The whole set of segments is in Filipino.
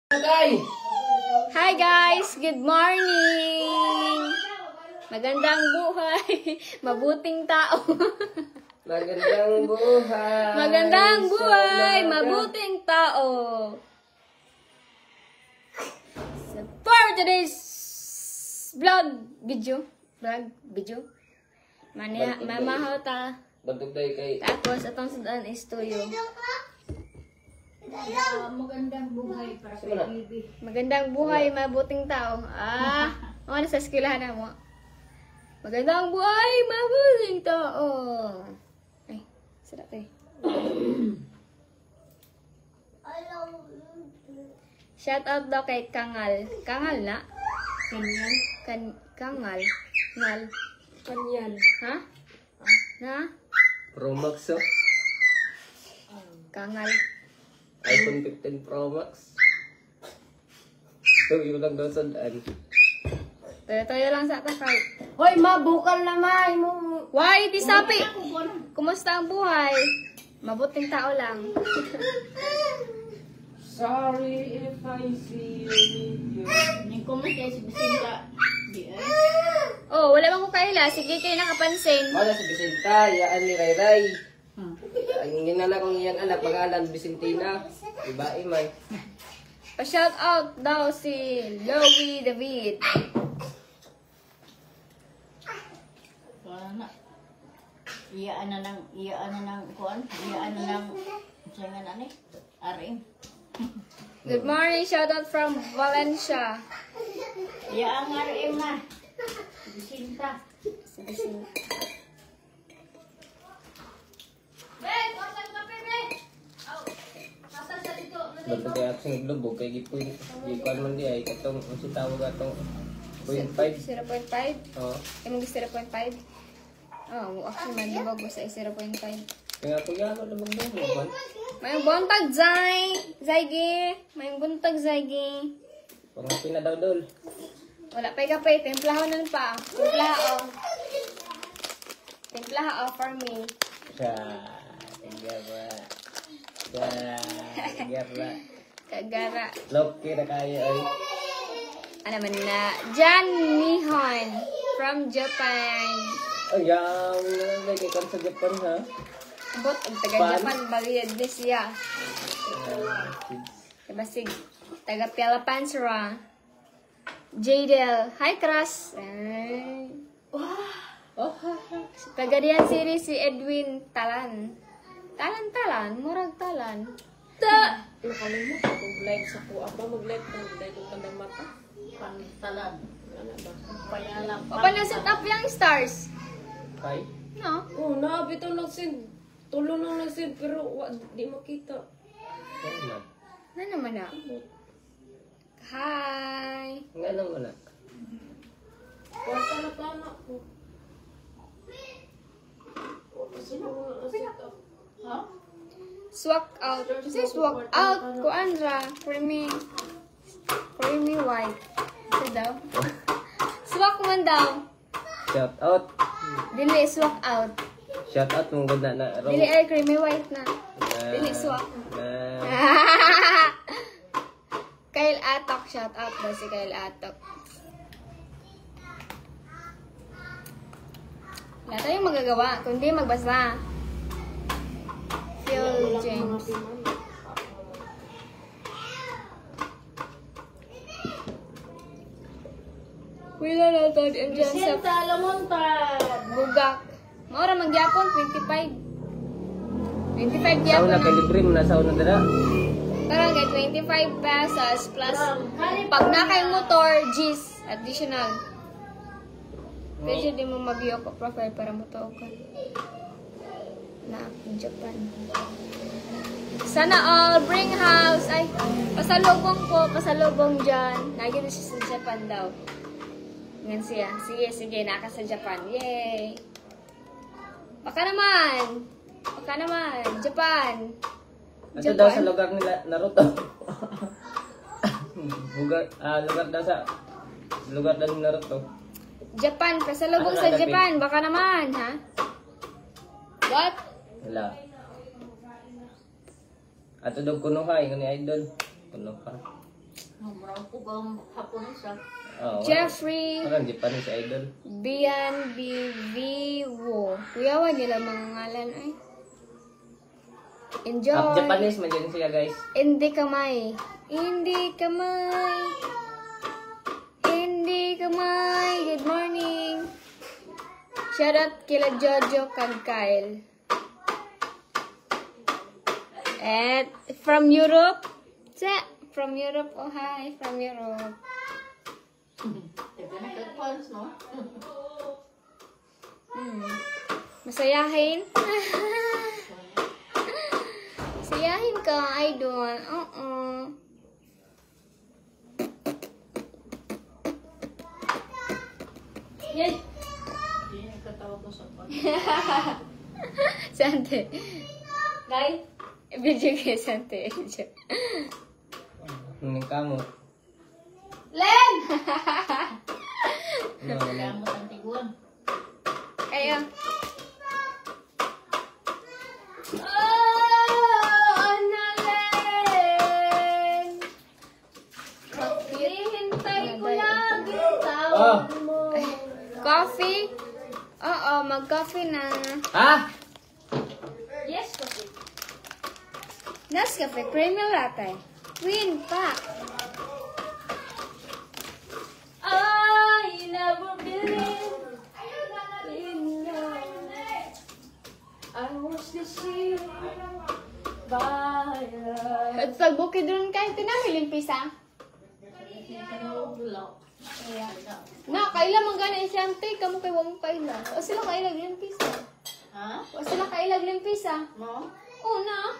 Hi guys! Good morning! Magandang buhay! Mabuting tao! Magandang buhay! Magandang buhay! Mabuting tao! So, for today's video, mamahaw ta. Bantog tayo kay... Tapos, atong sudan is tuyo. Magandang buhay para kay baby. Magandang buhay, mabuting tao. Ano sa eskwelahan na mo? Magandang buhay, mabuting tao. Ay, sarap eh. Shout out daw kay Kangal. Kangal na? Kanyan? Kangal. Ngal. Kanyan. Ha? Na? Pro Max oh. Kangal. iPhone 15 Pro Max. So, yun lang daw sandaan. Toyo-toyo lang sa takay. Hoy, mabukal naman mo. Why, di sapi? Kumusta ang buhay? Mabuting tao lang. Sorry if I see you need you. Yung comment kayo si Bisinta. Di ay. Oh, wala bang ko kaila. Sige kayo nakapansin. Wala si Bisinta, yaan ni Ray Ray. Ang ginala kong iyang anak, pangalan Bisintina. Iba imay. Pa-shout out daw si Louie David. Wala na. Iyaan na ng kuan. Iyaan na ng sayangan na ni. Aring. Good morning, shout out from Valencia. Iyaan nga rin na. Bisinta. Bantog kay aksing iglubog kay gipuin. Gikuan man di ay katong si tawag atong 0.5. 0.5? Oo. Imong 0.5? Oh, actually man libog sa 0.5. Kaya ko yan, wala magbubuhan. May buntag Zaygi. May buntag Zaygi. Pangapin na daw dol. Wala pa ikapay, templahon pa. Templahon. Templahon for me. Siya, tigara. Tigara. Kagara. Loki na kaya ay. Ano man na? Jan Nihon from Japan. Ayaw na kay kan sa Japan ha. Bot ang taga-Japan, bagayad ni siya. Basig, taga-Philippines ra. Jadel, hi Kras. Taga-Dian City si Edwin Talan. Talan, murag talan. Nakalimut kung live sa kuha ba mag-live kung dahil kung tandang mata. Pantalan. Ano ba? Payalang. Opa na set up yung stars. Kay? No? Oh, nabitaw lang sin. Tulo lang lang sin pero di makita. Ano? Na naman na. Hi. Nga nang wala. Kwarta na tama ko. Sino na set up? Ha? Swak out. Kasi swak out ko Andra. Creamy white. Ito daw. Swak man daw. Shout out. Dili, swak out. Shout out mong ganda na raw. Dili ay creamy white na. Dili, swak. Kyle Atok. Shout out daw si Kyle Atok. Wala tayong magagawa, kundi magbasa. Phil James. Wala na ito dyan sa Bisinta Lamontad. Bugak. Maura magyapon, 25. 25 Sauna gyapon kay na. libre mo na sauna dira. Parang kay 25 pesos plus pag na kay motor, G's additional. Pwede din mo mag-iyo ko profile para motor ka. Na Japan. Sana all bring house. Ay, pasalubong dyan. Naging siya sa Japan daw. Ngayon siya. Sige, naka sa Japan. Yay! Baka naman, Japan. Ato daw sa lugar nila Naruto. lugar daw ni Naruto. Japan, pasalubong Ano sa nalapit? Japan. Baka naman, ha? What? Wala. Ato daw kuno ha, ingon ni idol. Kuno pa. Marang po bang Hapones ah. Oo. Jeffrey Parang Japanese idol. Bian Bivivo. Kuyawan nila mga ngalan ay. Half Enjoy. Japanese man dyan sila guys. Hindi kamay. Hindi kamay. Hindi kamay. Good morning. Shout out kila Jojo kag Kyle. And from Europe. From Europe. Oh, hi. From Europe. Teka na kagpans, no? Masayahin. Masayahin ka, idol. Yan. Hindi nagkatawag ko sa pan. Sante. Guys, video kayo Sante. Hindi ka mo. Len! Kailangan mo sa tiguan. Ayo. Oh, Annalen! Hintay ko lang yung tawag mo. Coffee? Oo, mag-coffee na. Ha? Yes, coffee. Nescafe, creamy latte. Queen pa. I never believed in love. I was deceived by love. At sa bukid ron kayo, tinamiling pisa. Yeah. Na, kaila man gana isyante, kamo kay wang kaila. O sila kailag limpisa. Ha? O sila kailag limpisa. No? Oo na.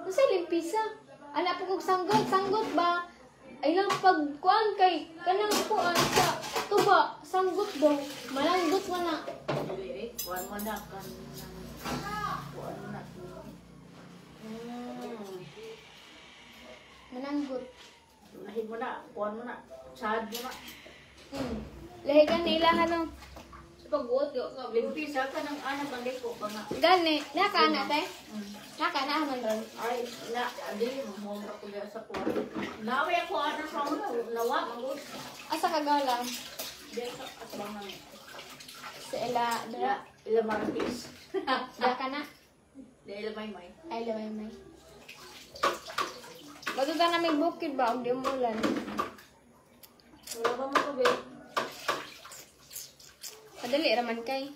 Nasa limpisa. Ala po kong sanggot ba? Ay lang pagkuan kay kanang kuan sa tuba, sanggot daw. Malanggot mo na. Dili, kuhan mo na. Kuhan mo na. Malanggot. Lahin mo na. Kuhan mo na. Sahad mo na. Lahi ka nila ano. Sa pag-uot, limpisa ka ng anak ang liko pa nga. Gani, naka na te. Naka na man ron. Ay, adi, mumura ko dyan sa kuwan. Nawi ako ano sa mga, nawa, manggod. Asa ka galang? Diyan sa asbangan. Sa ila dra. Ila martis. Da ka na. Di ila may. Ay laway may. Matuta na may bukid ba og di umulan. Wala ba mo ko, be? Padali raman kay.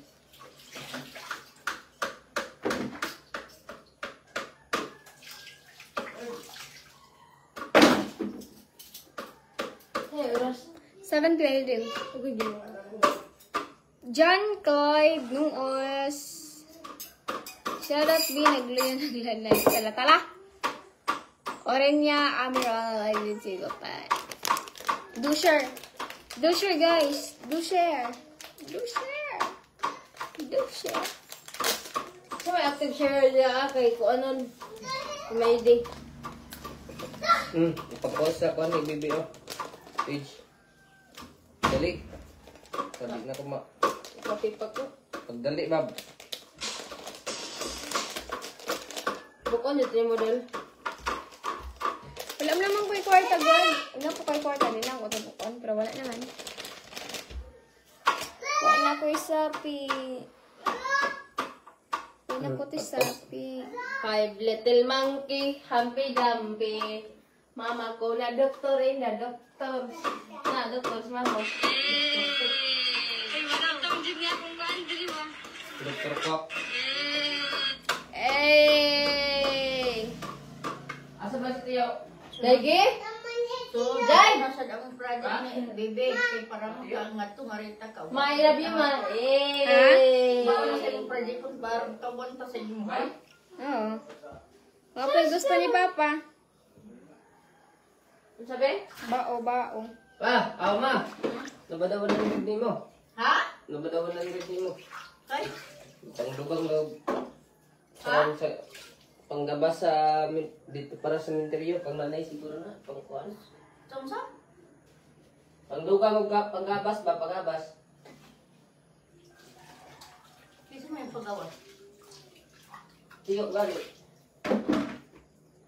Hey, oras. 7:20. John Cloyd Nuos. Shoutout B. Nagluyo naglalay. Tala-tala. Orenya Amiral. I did see go pa. Do share. Do share guys. Do share. Do share. Do share. So, may active share niya kay kung anon may day. Ipag-post ako ni BBO. Page. Dali. Sabi na ko ma. Papipak ko. Pagdali, Bob. Bukon dito yung model. Wala mo naman ko yung kwarta, girl. Wala po kayo kwarta nila. Ako tabukon. Pero wala naman. Wala ko yung sapi. Wala ko yung sapi. 5 little monkey, Humpy Dumpy. Mama ko na doktor na doktor. Na doktor sa mama. Dr. Cock. Hey! Asa ba si Tiyo? Lagi? So, Jai! nasa damang project ni Bebe. Kaya parang magkaangat to, ngarita ka. My love you, ma. Bawal na sa yung project kung parang kawanta sa inyo. Oo. Mga pa gusto ni Papa. Ano sabi? Bao. Ah, aw ma. Nabadawan na yung ni mo. Ha? Nabadawan na yung ni mo. Ay, Pangdugang daw. Sa panggabas sa dito para sa interior, pang nanay siguro na, pangkuan. sumsa? Pangdugang panggabas ba, panggabas. Kasi may pagawa. Tiyo gani.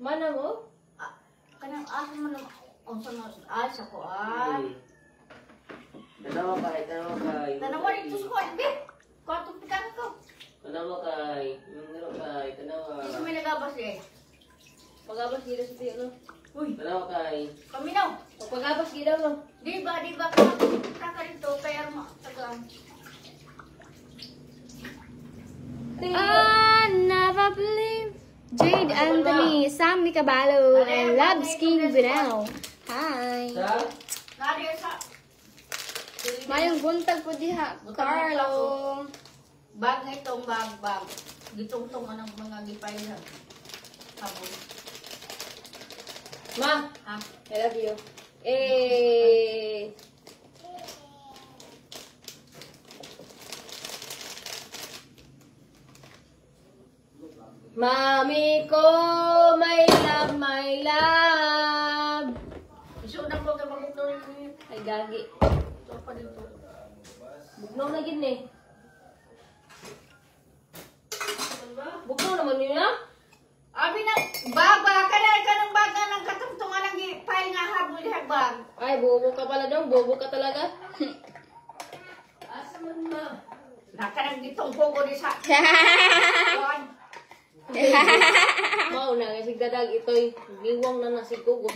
Mana mo? Kanang asa mo naman. Ang sa sa kuan. Tanawa kay, tanawa kay. Tanawa dito sa kuan, be. Kwartong pikan ko. Tanawa kay, nero kay, tanawa. Hindi may nagabas eh. Pagabas gila sa tiyo, no? Uy, Tanawa kay. kami na. Pagabas gila, no? Di ba kaka rito kaya tagaan. Never believe. Jade Anthony, Sammy Caballo, and Love Skin Binao. Hi. Sa? Nadi sa Mayong buntag po diha, Carlo. bag na itong bag. Gitong-tong anong mga gipay na. Habol. Ma, Ha? I love you. Eh. Mami ko, my love, my love. Isundan ko kay magugnaw ni. Ay, gagi. Ito pa dito. Bugnaw na gid ni. Bugnaw naman yun, ha? Abi na baba kanang baga ng katungtungan ng gipay nga habol diha bag. Ay, bobo ka pala daw. Bobo ka talaga. Asa man ma? Nakanang gitong pogo di sa. Kuan. Mauna nga sigdadag ito'y giwang na nasigugos.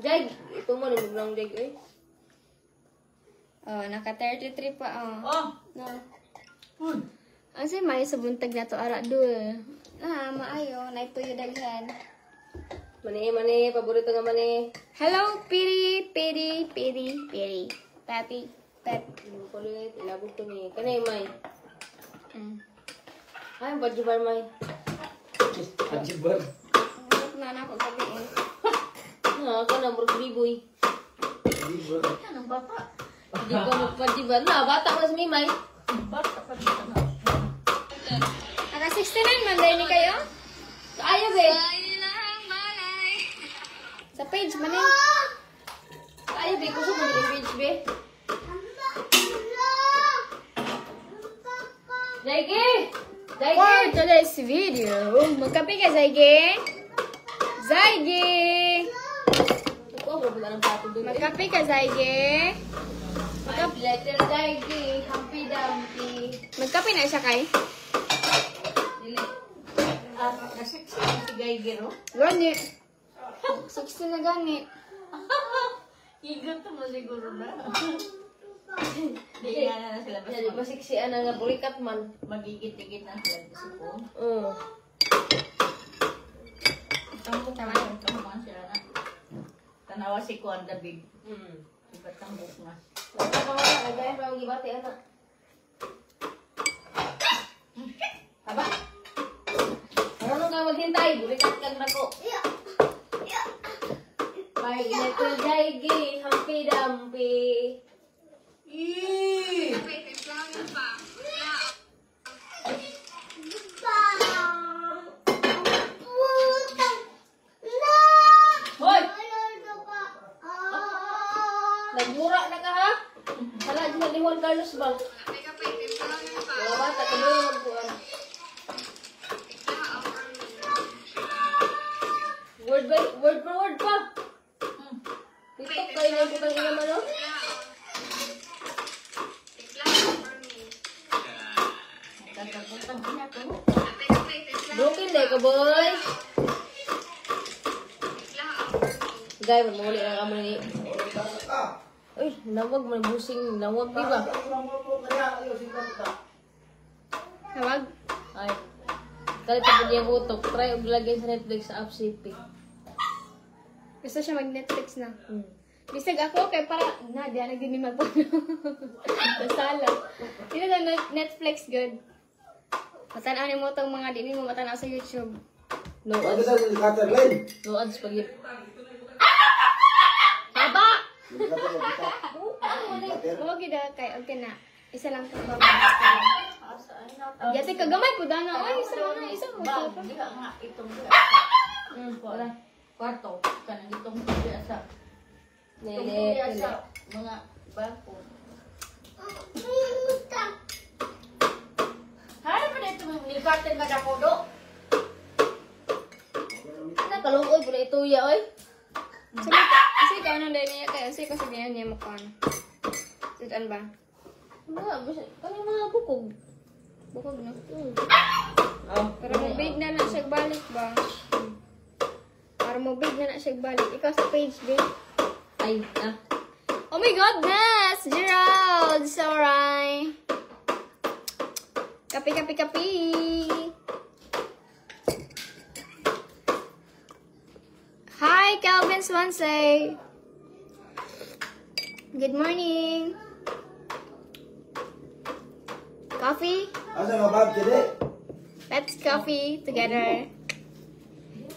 Jay, ito mo ni bugnaw Jay, eh. Oh, naka 33 pa, oh. Oh, No. uy. Ang say may sa buntag na to ara dul. Maayo, naituyo daghan. Mani, paborito nga mani. Hello, Piri. Tati, tat. Kulit, ilabog to ni. Kanay, May. Mm. Ay, badjubar, May. Ajibar. Na ako gabi eh. Ako na, murag biboy. Anong bata? Hindi ko magpadjubar. Na, bata ko sa May. Bata pa dito na. Naka 69 man dahil ni kayo? Ayaw, be. Sa page man eh. Ayaw, be. Gusto mo din page, be. Jaige! For today's video, magkape ka, Zaige? Zaige! Ito, wala ng pato doon, eh. Magkape ka, Zaige? Letter Jaige, hampi-dampi. Magkape na siya kay? Dili. Nasiksi si Gaigero. Gani. 60 na gani. Igot mo siguro na. Hindi nga na sila Jadi, masiksian na nga bulikat man. magigit-igit na sila sa phone. Tama sila na. Tanawa si Kuan David. Iba't ang bukmas. Wala pa wala, nagaya pa ang gibati, anak. Aba? Ano ka maghintay? Bulikat ka na ko. May letter Jaige, hampi-dampi. Hoy! Nagmura na ka, ha? Hala, di na ni Juan Carlos ba? Mga bata, kabalo magbuwan. Word per word pa. TikTok kayo na ito kang inaman, no? Tatapuntang ina ko. Broken day ka, boy. Guy, mamuli ang amo ni... Uy, nawag man busing. Nawag, di ba? Tawag? Ay. Kalit pa niyang utok. Try og lagay sa Netflix sa app CP. Gusto siya mag-Netflix na. Bisag ako, kay para, di na din magpano. Masala. Hindi na Netflix good. Matanaw ni mo itong mga di mo matanaw sa YouTube. No ads. No ads pag yun. Haba! Huwag yun kay, okay na. Isa lang ito ba? Yate kagamay po dana. Ay, isa mo. Bag, diha nga itong Wala. kwarto. Kanang itong diha sa Nene. diha sa mga bako. Hari pa dito ni Captain Madakodo. na kalungod po na ituya, oy. Sige, ikaw nang dahil niya kayo. Sige, kasi ganyan niya mukha. Sitan ba? Mga, kami mga bukog. Bukog na. Ah, Para mo big na na siya balik ba? Para mo big na na siya balik. Ikaw sa page, babe. Ay, Oh my goodness! Gerald! Sorry! Kapi, kapi, kapi! Hi, Calvin Swansea! Good morning! Coffee? Asa nga bab jadi? Let's coffee together.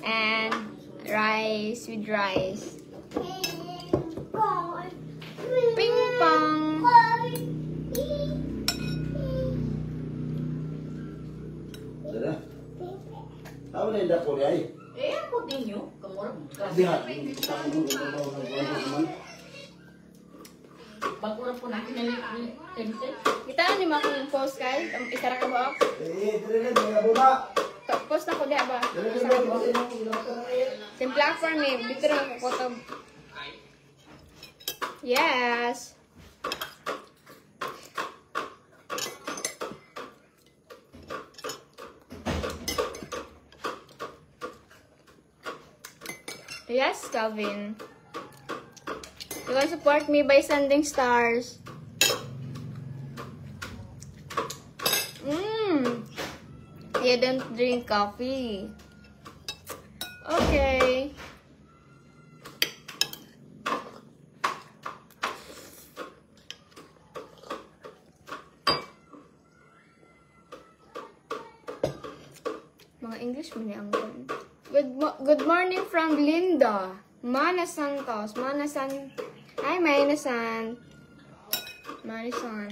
And rice with rice. Ping pong! Sada. Tahu na indak ko ay. Eh, ako din yun. Kamurang. Diha. Tahu mo Bagurang po natin na tense. Kita ni mo akong post kay isa ra ka ba? dire mga buma. Post na ko diha ba? Isa ra ka ba? Yung platform eh, dito na ako kotob. Yes! Yes, Calvin. You can support me by sending stars. You don't drink coffee. Okay. Mga English mo niya ang good morning from Linda. Manasan Kaos. Manasan. Hi, Manasan. Manasan.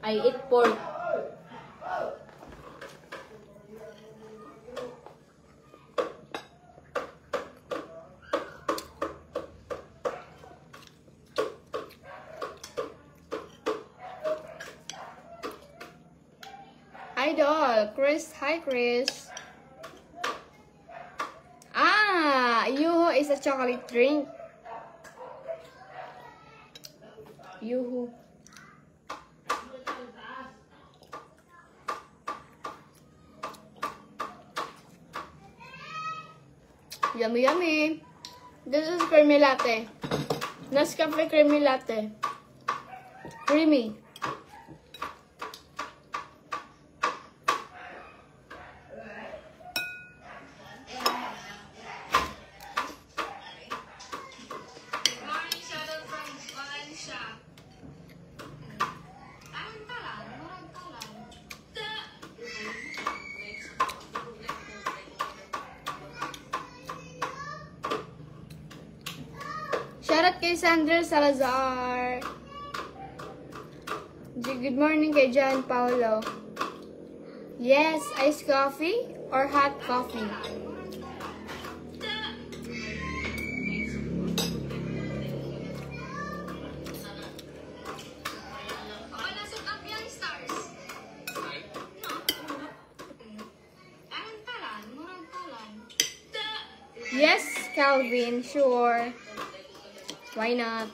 I eat pork. Idol, Chris. Hi, Chris. Yoo-hoo is a chocolate drink. Yoo-hoo. Yummy, yummy. This is creamy latte. Nescafe creamy latte. Creamy. Shoutout kay Sandra Salazar. Good morning kay John Paulo. Yes, iced coffee or hot coffee? Yes, Calvin, sure. Why not?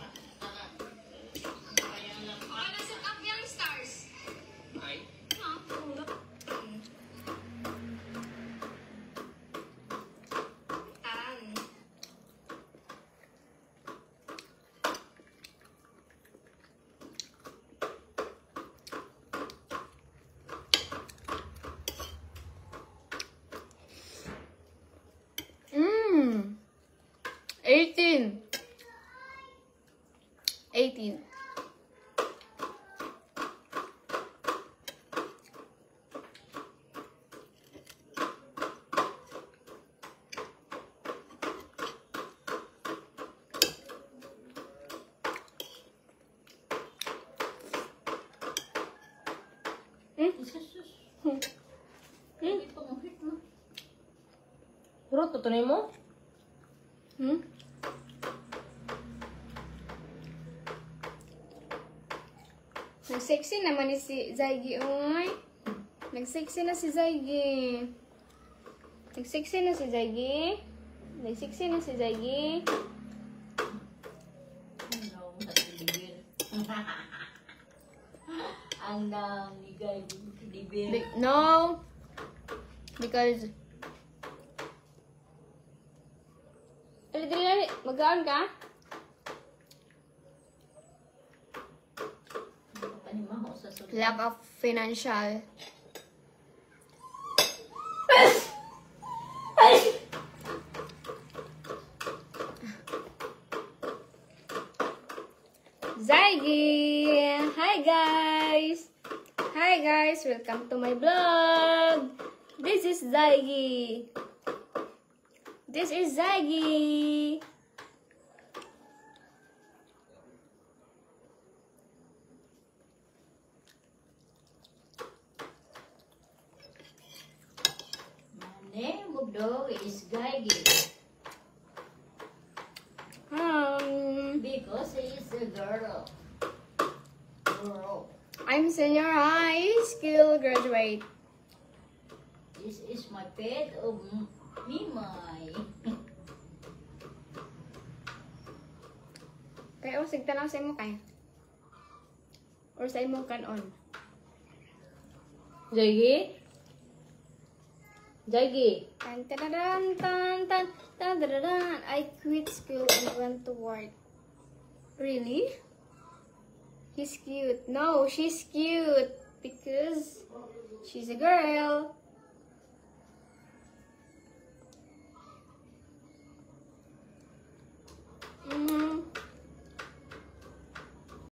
Mmm. 18. Puro tutunay mo? Nag-sexy naman ni si Zaigi, oy. Nag-sexy na si Zaigi. Nag-sexy na si Zaigi. Nag-sexy na si Zaigi. Ano, matibigil. Ang namigay matibigil. No. Because... Dali, mag-aan ka? Panimaho sa sulod. Lack of financial. Zaigi! Hi guys! Hi guys! Welcome to my vlog! This is Zaigi! This is Zaigi! My name of dog is Gaigi. Because he is a girl. Girl. I'm senior high school graduate. This is my pet of Mimay. Kaya o, sigtanaw sa imo kay. Or sa imong kanon. Jagi? Jagi? Tan tan tan tan tan tan tan tan. I quit school and went to work. Really? He's cute. No, she's cute because she's a girl.